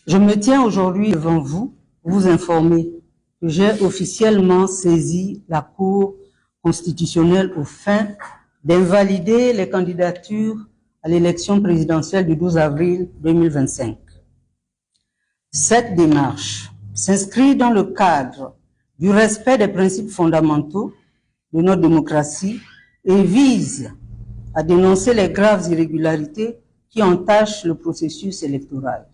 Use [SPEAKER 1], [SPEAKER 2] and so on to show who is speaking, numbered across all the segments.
[SPEAKER 1] Je me tiens aujourd'hui devant vous pour vous informer que j'ai officiellement saisi la Cour constitutionnelle aux fins d'invalider les candidatures à l'élection présidentielle du 12 avril 2025. Cette démarche s'inscrit dans le cadre du respect des principes fondamentaux de notre démocratie et vise à dénoncer les graves irrégularités qui entachent le processus électoral.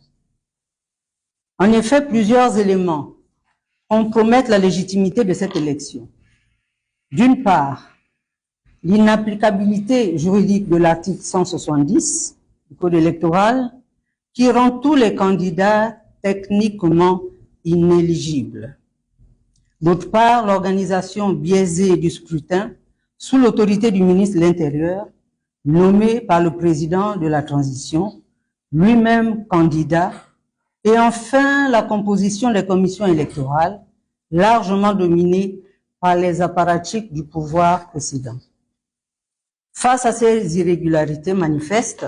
[SPEAKER 1] En effet, plusieurs éléments compromettent la légitimité de cette élection. D'une part, l'inapplicabilité juridique de l'article 170 du Code électoral qui rend tous les candidats techniquement inéligibles. D'autre part, l'organisation biaisée du scrutin sous l'autorité du ministre de l'Intérieur, nommé par le président de la transition, lui-même candidat, et enfin la composition des commissions électorales, largement dominée par les apparatchiks du pouvoir précédent. Face à ces irrégularités manifestes,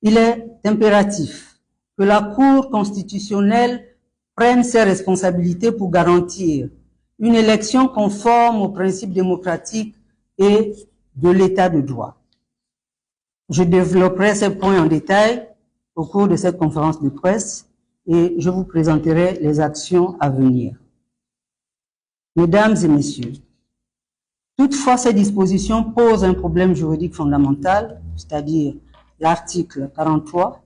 [SPEAKER 1] il est impératif que la Cour constitutionnelle prenne ses responsabilités pour garantir une élection conforme aux principes démocratiques et de l'état de droit. Je développerai ces points en détail au cours de cette conférence de presse et je vous présenterai les actions à venir. Mesdames et messieurs, toutefois ces dispositions posent un problème juridique fondamental, c'est-à-dire l'article 43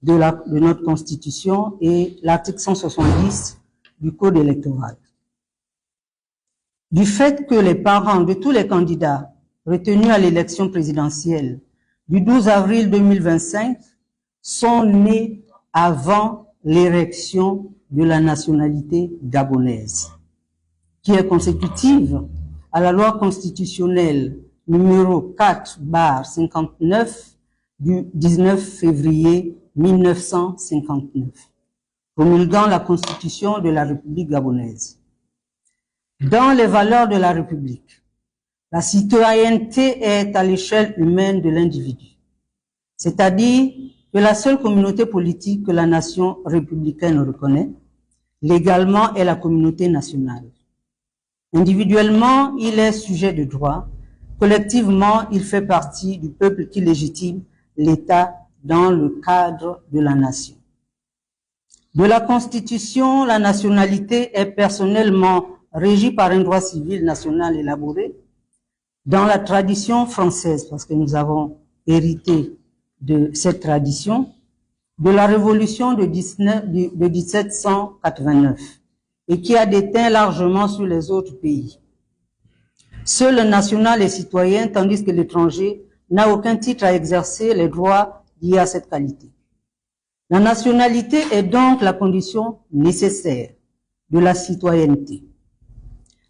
[SPEAKER 1] de notre Constitution et l'article 170 du Code électoral. Du fait que les parents de tous les candidats retenus à l'élection présidentielle du 12 avril 2025 sont nés avant l'érection de la nationalité gabonaise, qui est consécutive à la loi constitutionnelle numéro 4/59 du 19 février 1959, promulguant la Constitution de la République gabonaise. Dans les valeurs de la République, la citoyenneté est à l'échelle humaine de l'individu, c'est-à-dire que la seule communauté politique que la nation républicaine reconnaît légalement est la communauté nationale. Individuellement, il est sujet de droit. Collectivement, il fait partie du peuple qui légitime l'État dans le cadre de la nation. De la Constitution, la nationalité est personnellement régie par un droit civil national élaboré dans la tradition française, parce que nous avons hérité de cette tradition, de la Révolution de 1789, et qui a déteint largement sur les autres pays. Seul le national est citoyen, tandis que l'étranger n'a aucun titre à exercer les droits liés à cette qualité. La nationalité est donc la condition nécessaire de la citoyenneté.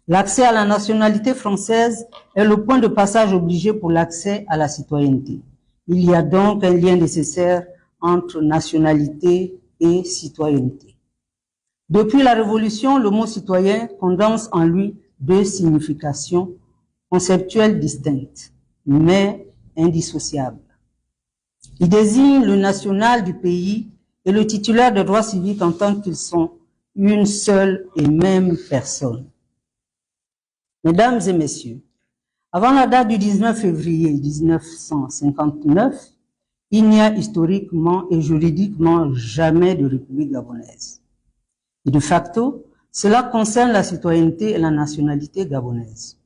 [SPEAKER 1] L'accès à la nationalité française est le point de passage obligé pour l'accès à la citoyenneté. Il y a donc un lien nécessaire entre nationalité et citoyenneté. Depuis la Révolution, le mot citoyen condense en lui deux significations conceptuelles distinctes, mais indissociables. Il désigne le national du pays et le titulaire de droits civiques en tant qu'ils sont une seule et même personne. Mesdames et messieurs, avant la date du 19 février 1959, il n'y a historiquement et juridiquement jamais de République gabonaise. Et de facto, cela concerne la citoyenneté et la nationalité gabonaise.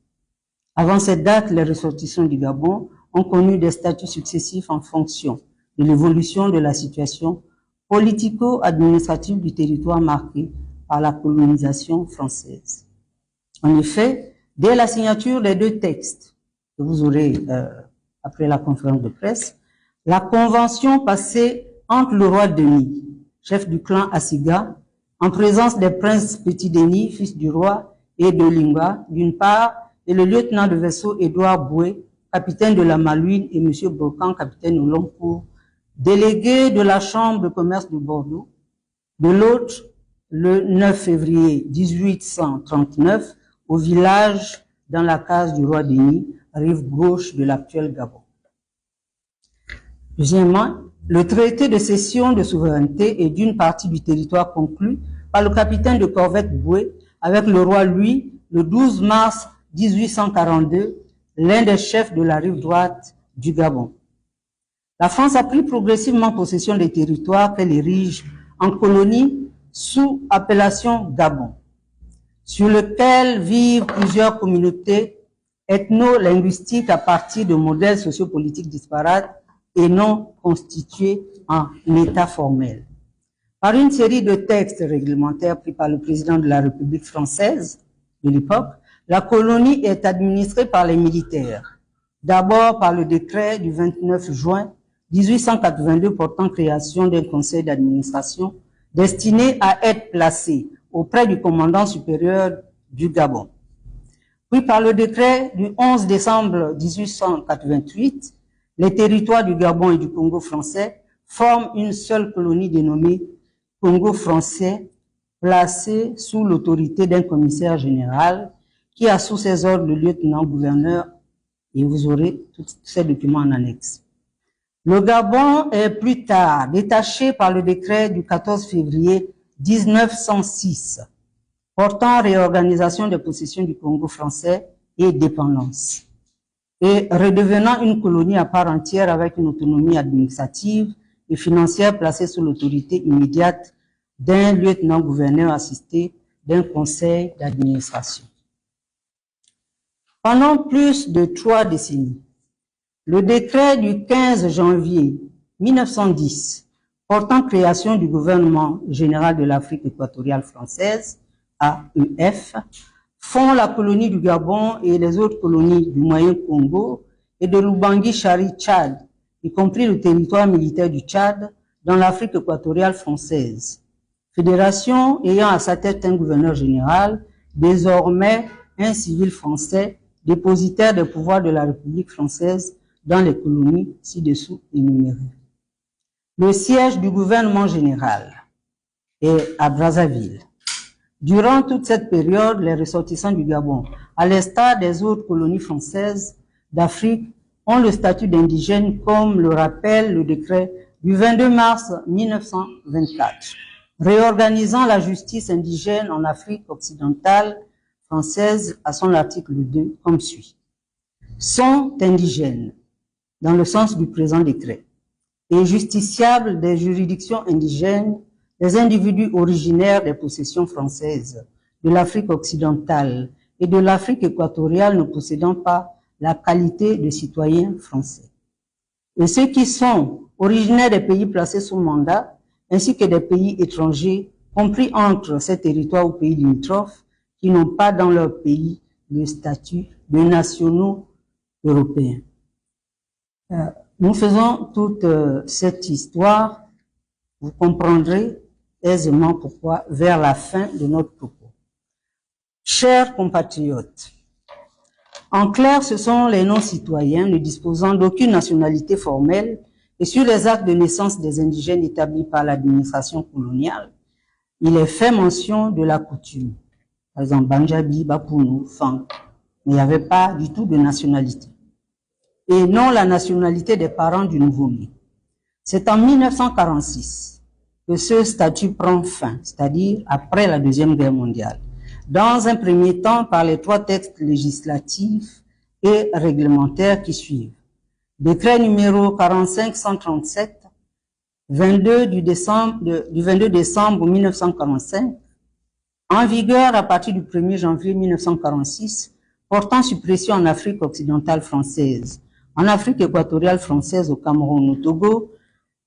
[SPEAKER 1] Avant cette date, les ressortissants du Gabon ont connu des statuts successifs en fonction de l'évolution de la situation politico-administrative du territoire marqué par la colonisation française. En effet, dès la signature des deux textes que vous aurez après la conférence de presse, la convention passée entre le roi Denis, chef du clan Asiga, en présence des princes Petit Denis, fils du roi, et de Lingua, d'une part, et le lieutenant de vaisseau Édouard Boué, capitaine de la Malouine, et M. Brocan, capitaine au long cours, délégué de la Chambre de commerce de Bordeaux, de l'autre, le 9 février 1839, au village dans la case du roi Denis, rive gauche de l'actuel Gabon. Deuxièmement, Le traité de cession de souveraineté et d'une partie du territoire conclu par le capitaine de corvette Boué avec le roi Louis le 12 mars 1842, l'un des chefs de la rive droite du Gabon. La France a pris progressivement possession des territoires qu'elle érige en colonies sous appellation Gabon, sur lequel vivent plusieurs communautés ethno-linguistiques à partir de modèles sociopolitiques disparates et non constitués en état formel. Par une série de textes réglementaires pris par le président de la République française de l'époque, la colonie est administrée par les militaires. D'abord par le décret du 29 juin 1882 portant création d'un conseil d'administration destiné à être placé auprès du commandant supérieur du Gabon. Puis par le décret du 11 décembre 1888, les territoires du Gabon et du Congo français forment une seule colonie dénommée Congo français, placée sous l'autorité d'un commissaire général qui a sous ses ordres le lieutenant-gouverneur, et vous aurez tous ces documents en annexe. Le Gabon est plus tard détaché par le décret du 14 février 1906 portant réorganisation des possessions du Congo français et dépendance, et redevenant une colonie à part entière avec une autonomie administrative et financière placée sous l'autorité immédiate d'un lieutenant-gouverneur assisté d'un conseil d'administration. Pendant plus de 3 décennies, le décret du 15 janvier 1910 portant création du gouvernement général de l'Afrique équatoriale française, AEF, font la colonie du Gabon et les autres colonies du Moyen Congo et de l'Ubangui-Chari-Tchad, y compris le territoire militaire du Tchad, dans l'Afrique équatoriale française. Fédération ayant à sa tête un gouverneur général, désormais un civil français, dépositaire des pouvoirs de la République française dans les colonies ci-dessous énumérées. Le siège du gouvernement général est à Brazzaville. Durant toute cette période, les ressortissants du Gabon, à l'instar des autres colonies françaises d'Afrique, ont le statut d'indigène comme le rappelle le décret du 22 mars 1924, réorganisant la justice indigène en Afrique occidentale française à son article 2 comme suit. Sont indigènes, dans le sens du présent décret, et justiciables des juridictions indigènes les individus originaires des possessions françaises, de l'Afrique occidentale et de l'Afrique équatoriale ne possédant pas la qualité de citoyens français. Et ceux qui sont originaires des pays placés sous mandat, ainsi que des pays étrangers, compris entre ces territoires ou pays limitrophes, qui n'ont pas dans leur pays le statut de nationaux européens. Nous faisons toute cette histoire, vous comprendrez aisément pourquoi, vers la fin de notre propos. Chers compatriotes, en clair, ce sont les non-citoyens ne disposant d'aucune nationalité formelle et sur les actes de naissance des indigènes établis par l'administration coloniale, il est fait mention de la coutume. Par exemple, Banjabi, Bapounou, Fang, mais il n'y avait pas du tout de nationalité. Et non la nationalité des parents du nouveau-né. C'est en 1946 que ce statut prend fin, c'est-à-dire après la Deuxième Guerre mondiale. Dans un premier temps, par les 3 textes législatifs et réglementaires qui suivent. Décret numéro 45-137, 22 du 22 décembre 1945, en vigueur à partir du 1er janvier 1946, portant suppression en Afrique occidentale française, en Afrique équatoriale française, au Cameroun, au Togo,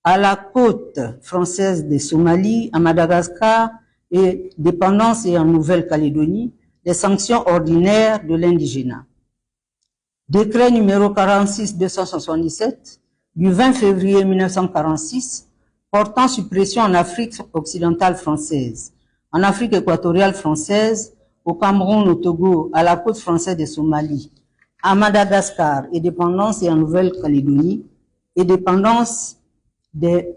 [SPEAKER 1] à la côte française des Somalies, à Madagascar et dépendance et en Nouvelle-Calédonie, les sanctions ordinaires de l'indigénat. Décret numéro 46-277 du 20 février 1946 portant suppression en Afrique occidentale française, en Afrique équatoriale française, au Cameroun, au Togo, à la côte française des Somalies, à Madagascar et dépendance et en Nouvelle-Calédonie, et dépendance des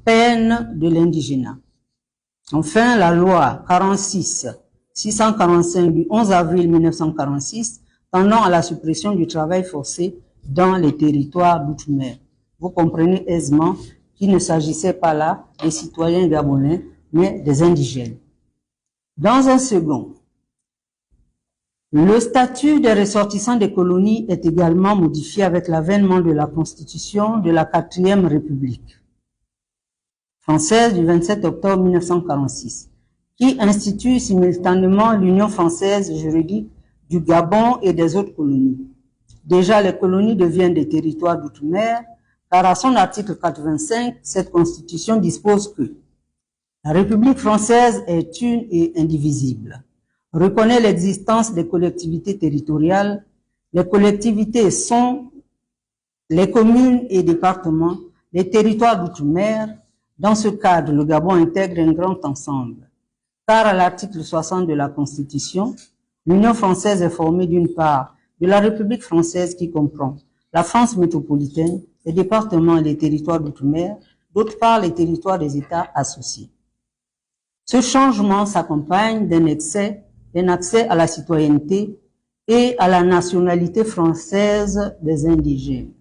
[SPEAKER 1] peines de l'indigénat. Enfin, la loi 46-645 du 11 avril 1946 tendant à la suppression du travail forcé dans les territoires d'outre-mer. vous comprenez aisément qu'il ne s'agissait pas là des citoyens gabonais, mais des indigènes. Dans un second, le statut des ressortissants des colonies est également modifié avec l'avènement de la Constitution de la 4e République française du 27 octobre 1946, qui institue simultanément l'Union française juridique du Gabon et des autres colonies. Déjà, les colonies deviennent des territoires d'outre-mer, car à son article 85, cette Constitution dispose que la République française est une et indivisible, reconnaît l'existence des collectivités territoriales. Les collectivités sont les communes et départements, les territoires d'outre-mer. Dans ce cadre, le Gabon intègre un grand ensemble, car à l'article 60 de la Constitution, l'Union française est formée d'une part de la République française qui comprend la France métropolitaine, les départements et les territoires d'outre-mer, d'autre part les territoires des États associés. Ce changement s'accompagne d'un accès à la citoyenneté et à la nationalité française des indigènes.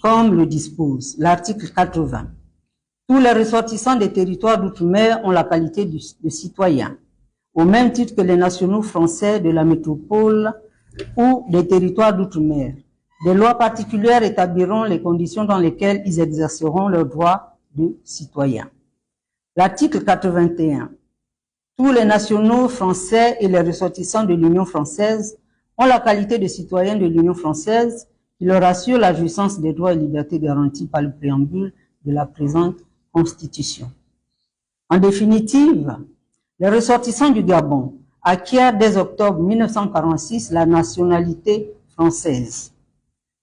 [SPEAKER 1] Comme le dispose l'article 80, tous les ressortissants des territoires d'outre-mer ont la qualité de citoyens, au même titre que les nationaux français de la métropole ou des territoires d'outre-mer. Des lois particulières établiront les conditions dans lesquelles ils exerceront leurs droits de citoyens. L'article 81. Tous les nationaux français et les ressortissants de l'Union française ont la qualité de citoyens de l'Union française qui leur assure la jouissance des droits et libertés garantis par le préambule de la présente Constitution. En définitive, les ressortissants du Gabon acquièrent dès octobre 1946 la nationalité française.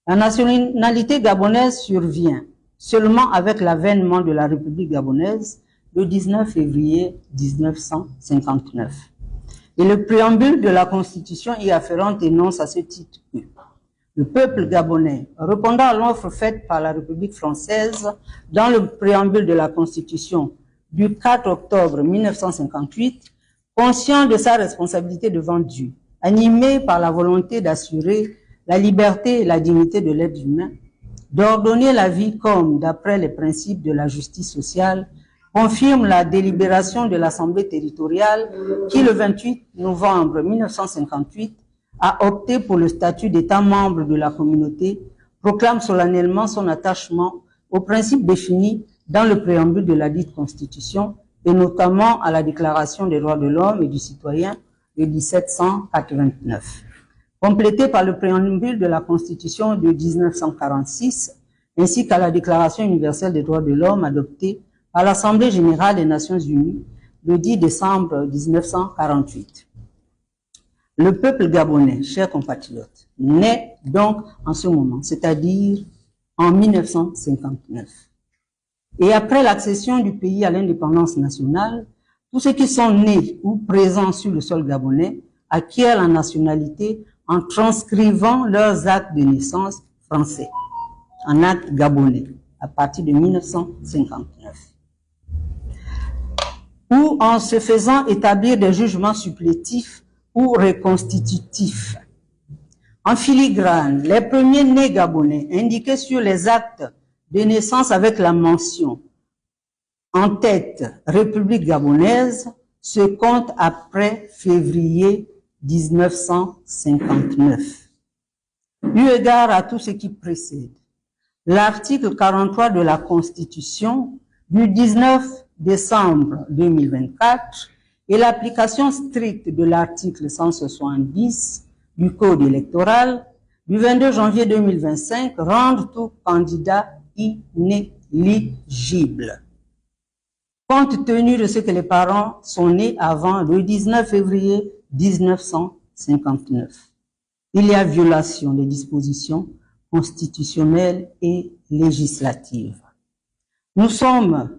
[SPEAKER 1] La nationalité gabonaise survient seulement avec l'avènement de la République gabonaise le 19 février 1959. Et le préambule de la Constitution y afférente énonce à ce titre que le peuple gabonais, répondant à l'offre faite par la République française dans le préambule de la Constitution du 4 octobre 1958, conscient de sa responsabilité devant Dieu, animé par la volonté d'assurer la liberté et la dignité de l'être humain, d'ordonner la vie comme d'après les principes de la justice sociale, confirme la délibération de l'Assemblée territoriale qui, le 28 novembre 1958, a opté pour le statut d'État membre de la communauté, proclame solennellement son attachement aux principes définis dans le préambule de la dite Constitution et notamment à la Déclaration des droits de l'homme et du citoyen de 1789. Complété par le préambule de la Constitution de 1946, ainsi qu'à la Déclaration universelle des droits de l'homme adoptée par l'Assemblée générale des Nations unies le 10 décembre 1948. Le peuple gabonais, chers compatriotes, naît donc en ce moment, c'est-à-dire en 1959. Et après l'accession du pays à l'indépendance nationale, tous ceux qui sont nés ou présents sur le sol gabonais acquièrent la nationalité en transcrivant leurs actes de naissance français en actes gabonais à partir de 1959. Ou en se faisant établir des jugements supplétifs ou reconstitutifs. En filigrane, les premiers nés gabonais indiqués sur les actes de naissance avec la mention en tête République gabonaise se comptent après février 1959. Eu égard à tout ce qui précède, l'article 43 de la Constitution du 19 décembre 2024 et l'application stricte de l'article 170 du Code électoral du 22 janvier 2025 rendent tout candidat inéligible. Compte tenu de ce que les parents sont nés avant le 19 février 1959, il y a violation des dispositions constitutionnelles et législatives. Nous sommes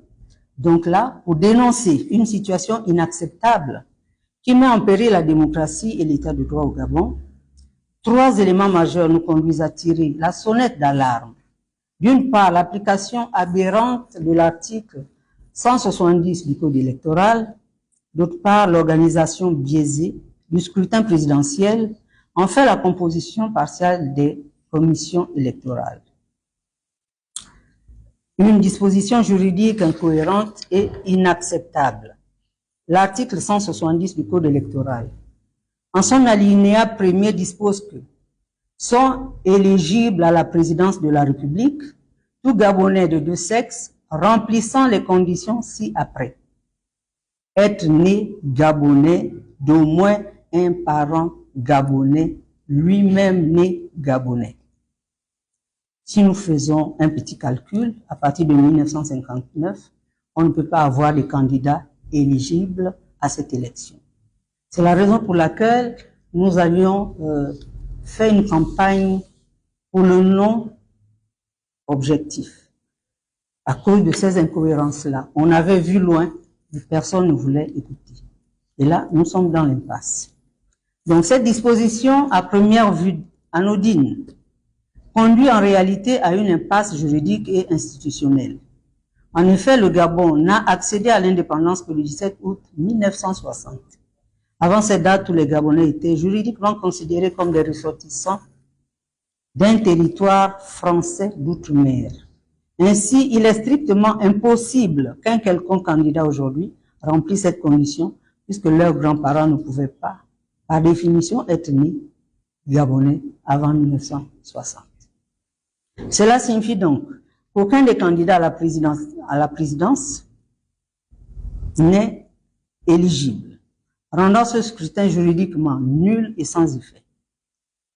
[SPEAKER 1] donc là pour dénoncer une situation inacceptable qui met en péril la démocratie et l'état de droit au Gabon. Trois éléments majeurs nous conduisent à tirer la sonnette d'alarme. D'une part, l'application aberrante de l'article 170 du Code électoral. D'autre part, l'organisation biaisée du scrutin présidentiel. Enfin, la composition partielle des commissions électorales. Une disposition juridique incohérente et inacceptable. L'article 170 du Code électoral, en son alinéa premier, dispose que sont éligibles à la présidence de la République tout Gabonais de deux sexes remplissant les conditions ci-après. Être né Gabonais, d'au moins un parent Gabonais, lui-même né Gabonais. Si nous faisons un petit calcul, à partir de 1959, on ne peut pas avoir de candidats éligibles à cette élection. C'est la raison pour laquelle nous avions fait une campagne pour le non objectif. À cause de ces incohérences-là, on avait vu loin, mais personne ne voulait écouter. Et là, nous sommes dans l'impasse. Donc cette disposition, à première vue anodine, conduit en réalité à une impasse juridique et institutionnelle. En effet, le Gabon n'a accédé à l'indépendance que le 17 août 1960. Avant cette date, tous les Gabonais étaient juridiquement considérés comme des ressortissants d'un territoire français d'outre-mer. Ainsi, il est strictement impossible qu'un quelconque candidat aujourd'hui remplisse cette condition, puisque leurs grands-parents ne pouvaient pas, par définition, être nés Gabonais avant 1960. Cela signifie donc qu'aucun des candidats à la présidence n'est éligible, rendant ce scrutin juridiquement nul et sans effet.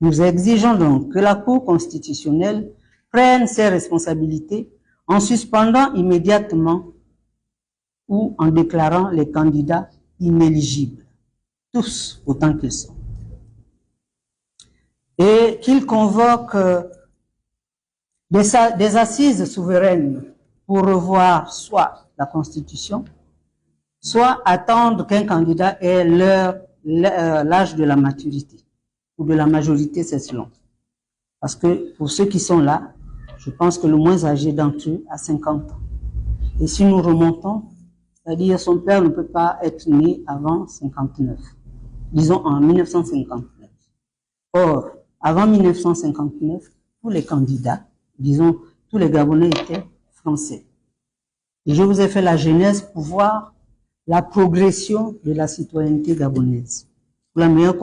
[SPEAKER 1] Nous exigeons donc que la Cour constitutionnelle prenne ses responsabilités en suspendant immédiatement ou en déclarant les candidats inéligibles, tous autant qu'ils sont, et qu'il convoque des assises souveraines pour revoir soit la Constitution, soit attendre qu'un candidat ait l'âge de la maturité ou de la majorité, c'est selon. Parce que pour ceux qui sont là, je pense que le moins âgé d'entre eux a 50 ans. Et si nous remontons, c'est-à-dire son père ne peut pas être né avant 59, disons en 1959. Or, avant 1959, tous les candidats, disons, tous les Gabonais étaient français. Et je vous ai fait la genèse pour voir la progression de la citoyenneté gabonaise, pour la meilleure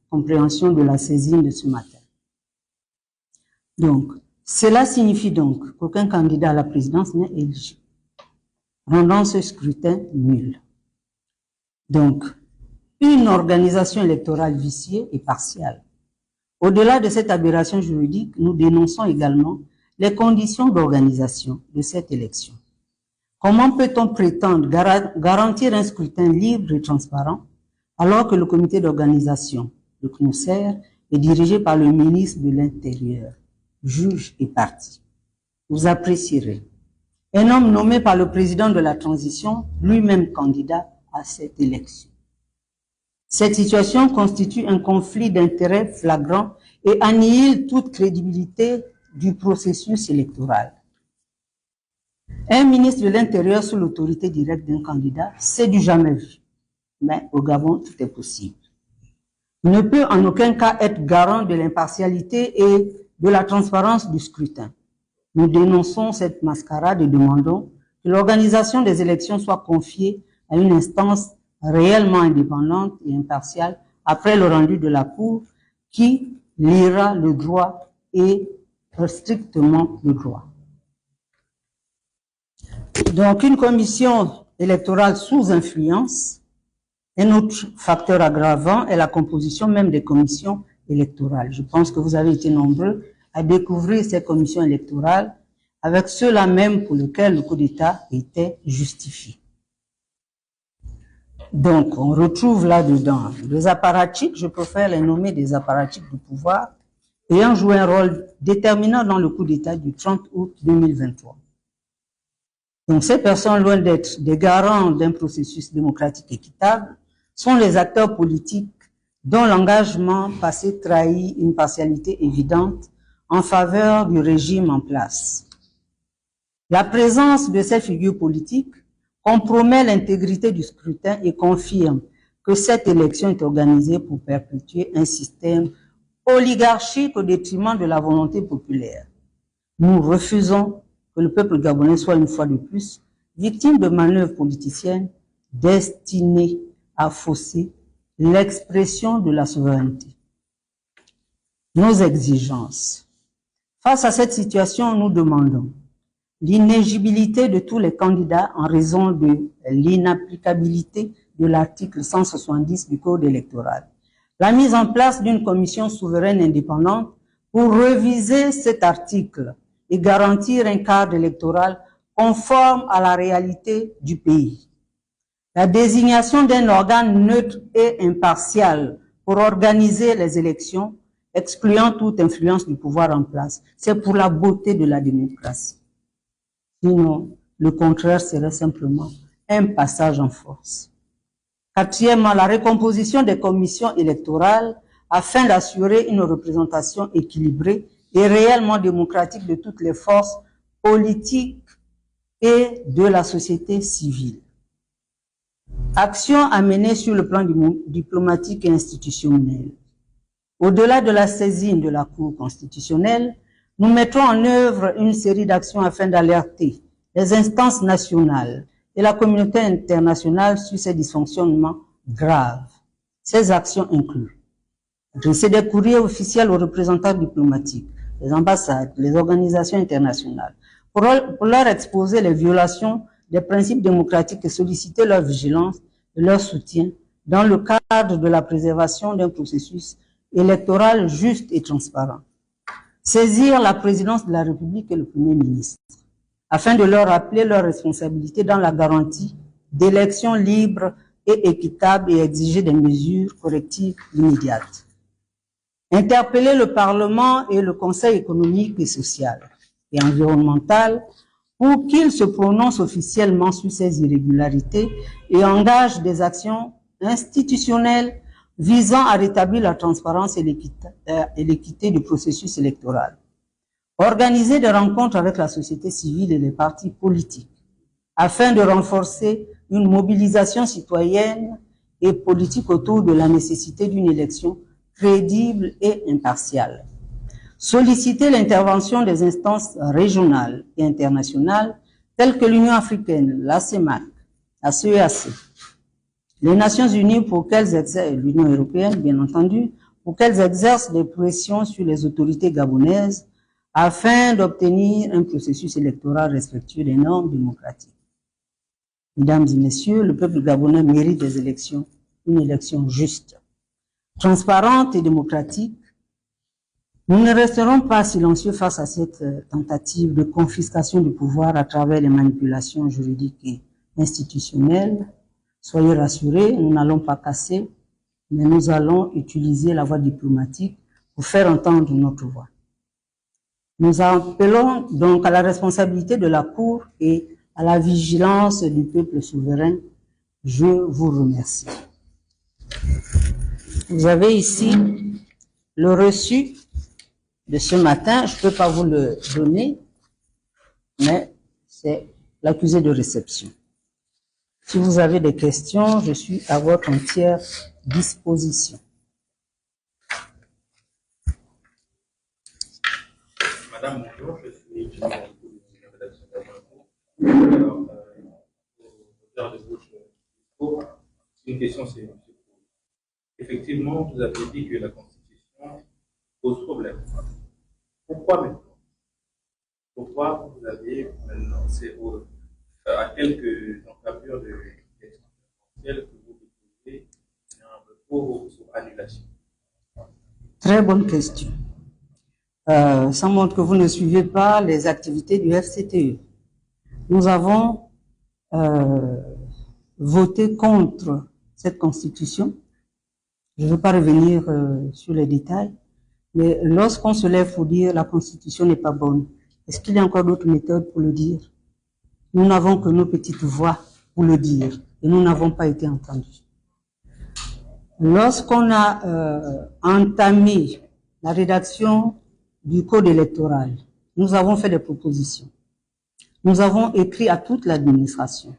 [SPEAKER 1] compréhension de la saisine de ce matin. Donc, cela signifie donc qu'aucun candidat à la présidence n'est éligible, rendant ce scrutin nul. Donc, une organisation électorale viciée et partiale. Au-delà de cette aberration juridique, nous dénonçons également les conditions d'organisation de cette élection. Comment peut-on prétendre garantir un scrutin libre et transparent alors que le comité d'organisation, le CNOSER, est dirigé par le ministre de l'Intérieur, juge et parti? Vous apprécierez. Un homme nommé par le président de la transition, lui-même candidat à cette élection. Cette situation constitue un conflit d'intérêts flagrant et annihile toute crédibilité du processus électoral. Un ministre de l'Intérieur sous l'autorité directe d'un candidat, c'est du jamais vu. Mais au Gabon, tout est possible. Il ne peut en aucun cas être garant de l'impartialité et de la transparence du scrutin. Nous dénonçons cette mascarade et demandons que l'organisation des élections soit confiée à une instance réellement indépendante et impartiale après le rendu de la Cour qui lira le droit et strictement le droit. Donc, une commission électorale sous influence, un autre facteur aggravant est la composition même des commissions électorales. Je pense que vous avez été nombreux à découvrir ces commissions électorales avec ceux-là même pour lesquels le coup d'État était justifié. Donc, on retrouve là-dedans des apparatchiks, je préfère les nommer des apparatchiks du pouvoir, ayant joué un rôle déterminant dans le coup d'État du 30 août 2023. Donc, ces personnes, loin d'être des garants d'un processus démocratique équitable, sont les acteurs politiques dont l'engagement passé trahit une partialité évidente en faveur du régime en place. La présence de ces figures politiques compromet l'intégrité du scrutin et confirme que cette élection est organisée pour perpétuer un système oligarchique au détriment de la volonté populaire. Nous refusons que le peuple gabonais soit une fois de plus victime de manœuvres politiciennes destinées à fausser l'expression de la souveraineté. Nos exigences. Face à cette situation, nous demandons l'inéligibilité de tous les candidats en raison de l'inapplicabilité de l'article 170 du Code électoral. La mise en place d'une commission souveraine indépendante pour réviser cet article et garantir un cadre électoral conforme à la réalité du pays. La désignation d'un organe neutre et impartial pour organiser les élections, excluant toute influence du pouvoir en place. C'est pour la beauté de la démocratie. Sinon, le contraire serait simplement un passage en force. Quatrièmement, la recomposition des commissions électorales afin d'assurer une représentation équilibrée et réellement démocratique de toutes les forces politiques et de la société civile. Action à mener sur le plan diplomatique et institutionnel. Au-delà de la saisine de la Cour constitutionnelle, nous mettons en œuvre une série d'actions afin d'alerter les instances nationales et la communauté internationale sur ces dysfonctionnements graves. Ces actions incluent adresser des courriers officiels aux représentants diplomatiques, les ambassades, les organisations internationales, pour leur exposer les violations des principes démocratiques et solliciter leur vigilance et leur soutien dans le cadre de la préservation d'un processus électoral juste et transparent. Saisir la présidence de la République et le Premier ministre, afin de leur rappeler leurs responsabilités dans la garantie d'élections libres et équitables et exiger des mesures correctives immédiates. Interpeller le Parlement et le Conseil économique et social et environnemental pour qu'ils se prononcent officiellement sur ces irrégularités et engagent des actions institutionnelles visant à rétablir la transparence et l'équité du processus électoral. Organiser des rencontres avec la société civile et les partis politiques afin de renforcer une mobilisation citoyenne et politique autour de la nécessité d'une élection crédible et impartiale. Solliciter l'intervention des instances régionales et internationales telles que l'Union africaine, la CEMAC, la CEAC, les Nations unies pour qu'elles exercent, l'Union européenne bien entendu, pour qu'elles exercent des pressions sur les autorités gabonaises afin d'obtenir un processus électoral respectueux des normes démocratiques. Mesdames et messieurs, le peuple gabonais mérite des élections, une élection juste, transparente et démocratique. Nous ne resterons pas silencieux face à cette tentative de confiscation du pouvoir à travers les manipulations juridiques et institutionnelles. Soyez rassurés, nous n'allons pas casser, mais nous allons utiliser la voie diplomatique pour faire entendre notre voix. Nous appelons donc à la responsabilité de la Cour et à la vigilance du peuple souverain. Je vous remercie. Vous avez ici le reçu de ce matin. Je ne peux pas vous le donner, mais c'est l'accusé de réception. Si vous avez des questions, je suis à votre entière disposition.
[SPEAKER 2] Madame, bonjour, je suis de la rédaction d'Avanco. Alors, au regard de votre discours, une question, c'est effectivement, vous avez dit que la Constitution pose problème. Pourquoi maintenant? Pourquoi vous avez maintenant, c'est à quelques encablures de l'élection présidentielle que vous déposez un recours sur annulation?
[SPEAKER 1] Très bonne question. Ça montre que vous ne suivez pas les activités du FCTE. Nous avons voté contre cette constitution. Je ne veux pas revenir sur les détails, mais lorsqu'on se lève pour dire la constitution n'est pas bonne, est-ce qu'il y a encore d'autres méthodes pour le dire? Nous n'avons que nos petites voix pour le dire et nous n'avons pas été entendus. Lorsqu'on a entamé la rédaction du code électoral, nous avons fait des propositions. Nous avons écrit à toute l'administration.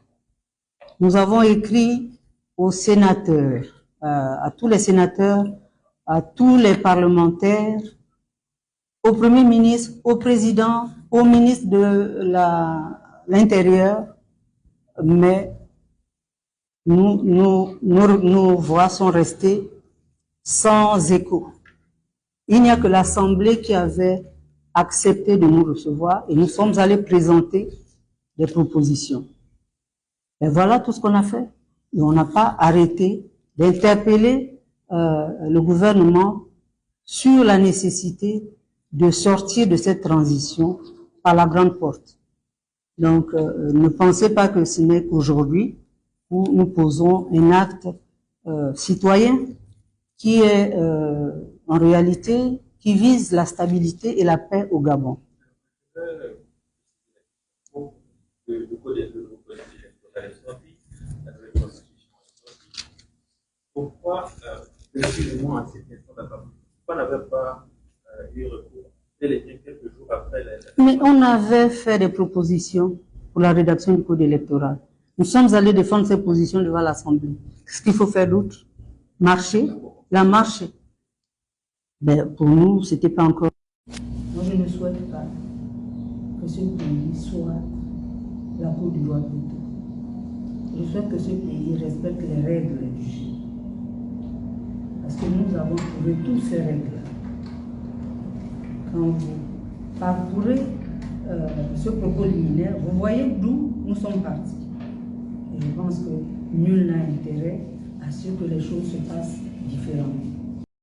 [SPEAKER 1] Nous avons écrit aux sénateurs, à tous les sénateurs, à tous les parlementaires au Premier ministre, au Président, au ministre de l'Intérieur, mais nos voix sont restées sans écho. Il n'y a que l'Assemblée qui avait accepté de nous recevoir et nous sommes allés présenter des propositions. Et voilà tout ce qu'on a fait. Et on n'a pas arrêté d'interpeller le gouvernement sur la nécessité de sortir de cette transition par la grande porte. Donc, ne pensez pas que ce n'est qu'aujourd'hui où nous posons un acte citoyen qui est en réalité, qui vise la stabilité et la paix au Gabon.
[SPEAKER 2] Pourquoi, précisément à cette question d'attente, pourquoi n'avait pas eu recours quelques jours après
[SPEAKER 1] Mais on avait fait des propositions pour la rédaction du code électoral. Nous sommes allés défendre ces positions devant l'Assemblée. Qu'est-ce qu'il faut faire d'autre? Marcher? La marche. Ben, pour nous, c'était pas encore. Moi, je ne souhaite pas que ce pays soit la Côte d'Ivoire pour tout. Je souhaite que ce pays respecte les règles du jeu. Parce que nous avons trouvé toutes ces règles-là. Quand vous parcourez ce propos liminaire, vous voyez d'où nous sommes partis. Et je pense que nul n'a intérêt à ce que les choses se passent différemment.